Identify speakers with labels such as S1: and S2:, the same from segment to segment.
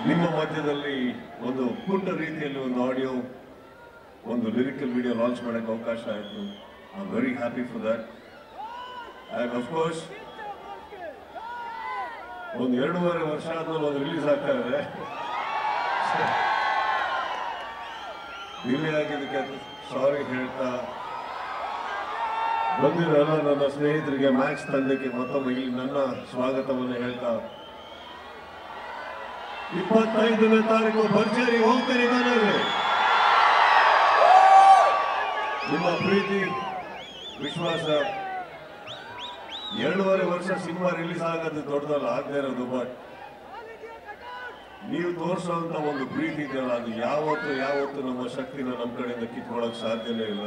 S1: ನಿಮ್ಮ ಮಧ್ಯದಲ್ಲಿ ಒಂದು ಪುಟ್ಟ ರೀತಿಯಲ್ಲಿ ಒಂದು ಆಡಿಯೋ ಒಂದು ಲಿರಿಕಲ್ ವಿಡಿಯೋ ಲಾಂಚ್ ಮಾಡಕ್ಕೆ ಅವಕಾಶ ಆಯಿತು. I am very happy for that. And of course ಒಂದು 2.5 ವರ್ಷ ಆದ್ಮೇಲೆ ಒಂದು ರಿಲೀಸ್ ಆಗ್ತಾ ಇದೆ. ಡಿಲೇ ಆಗಿದ್ದಕ್ಕೆ ಸಾರಿ ಹೇಳ್ತಾ ಬಂದಿರಲ್ಲ ನನ್ನ ಸ್ನೇಹಿತರಿಗೆ ಮ್ಯಾಕ್ಸ್ ತಂಡಕ್ಕೆ ಮತ್ತೊಮ್ಮೆ ಇಲ್ಲಿ ನನ್ನ ಸ್ವಾಗತವನ್ನು ಹೇಳ್ತಾ 25ನೇ ತಾರೀಕು ಭರ್ಜರಿ ಹೋಗ್ತೀರಿ ಮನೆಯಲ್ಲಿ. ನಿಮ್ಮ ಪ್ರೀತಿ ವಿಶ್ವಾಸ 2.5 ವರ್ಷ ಸಿನಿಮಾ ರಿಲೀಸ್ ಆಗೋದು ದೊಡ್ಡದಲ್ಲ, ಆಗದೆ ಇರೋದು. ಬಟ್ ನೀವು ತೋರಿಸುವಂತ ಒಂದು ಪ್ರೀತಿ ಇದೆಯಲ್ಲ, ಅದು ಯಾವತ್ತು ನಮ್ಮ ಶಕ್ತಿನ ನಮ್ಮ ಕಡೆಯಿಂದ ಕಿತ್ಕೊಳ್ಳೋಕೆ ಸಾಧ್ಯನೇ ಇಲ್ಲ.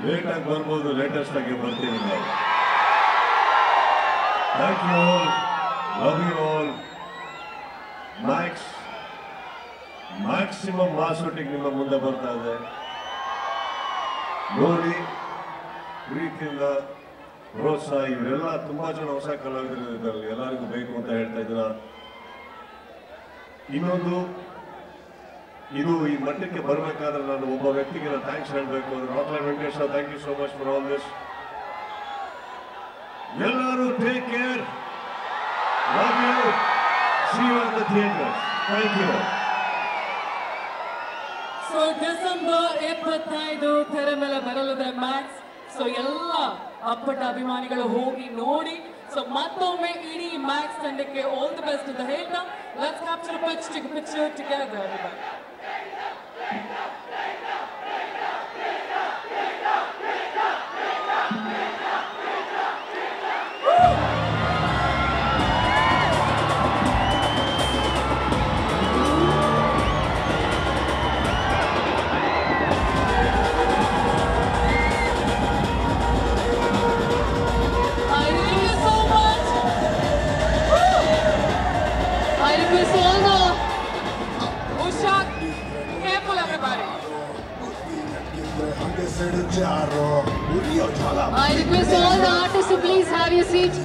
S1: ಲೇಟಾಗಿ ಬರ್ಬೋದು, ಲೇಟೆಸ್ಟ್ ಆಗಿ ಬರ್ತೀವಿ ನಾವು. Thank you all, love you all. Maximum mass shooting ನಿಮ್ಮ ಮುಂದೆ ಬರ್ತಾ ಇದೆ. ನೋಡಿ, ಪ್ರೀತಿಯಿಂದ ಪ್ರೋತ್ಸಾಹ. ಇವರೆಲ್ಲ ತುಂಬಾ ಜನ ಹೊಸ ಕಲಾವಿದರು ಇದ್ದಾರೆ, ಎಲ್ಲರಿಗೂ ಬೇಕು ಅಂತ ಹೇಳ್ತಾ ಇದ್ದೀರಾ. ಇನ್ನೊಂದು, ಇದು ಈ ಮಟ್ಟಕ್ಕೆ ಬರಬೇಕಾದ್ರೆ ನಾನು ಒಬ್ಬ ವ್ಯಕ್ತಿಗೆ ಥ್ಯಾಂಕ್ಸ್ ಹೇಳಬೇಕು. Rockline Venkatesh, thank you so much for all this. ಎಲ್ಲರೂ take care, love you, see you at the theatre. Thank you.
S2: So December 25 ತೆರೆ ಮೇಲೆ ಬರಲಿದೆ ಮ್ಯಾಕ್ಸ್. ಸೊ ಎಲ್ಲ ಅಪ್ಪಟ ಅಭಿಮಾನಿಗಳು ಹೋಗಿ ನೋಡಿ. ಸೊ ಮತ್ತೊಮ್ಮೆ ಇಡೀ ಮ್ಯಾಕ್ಸ್ ತಂಡಕ್ಕೆ ಆಲ್ ದಿ ಬೆಸ್ಟ್ ಅಂತ ಹೇಳ್ತಾ, let's capture a picture together. I request all the artists to please have your seats.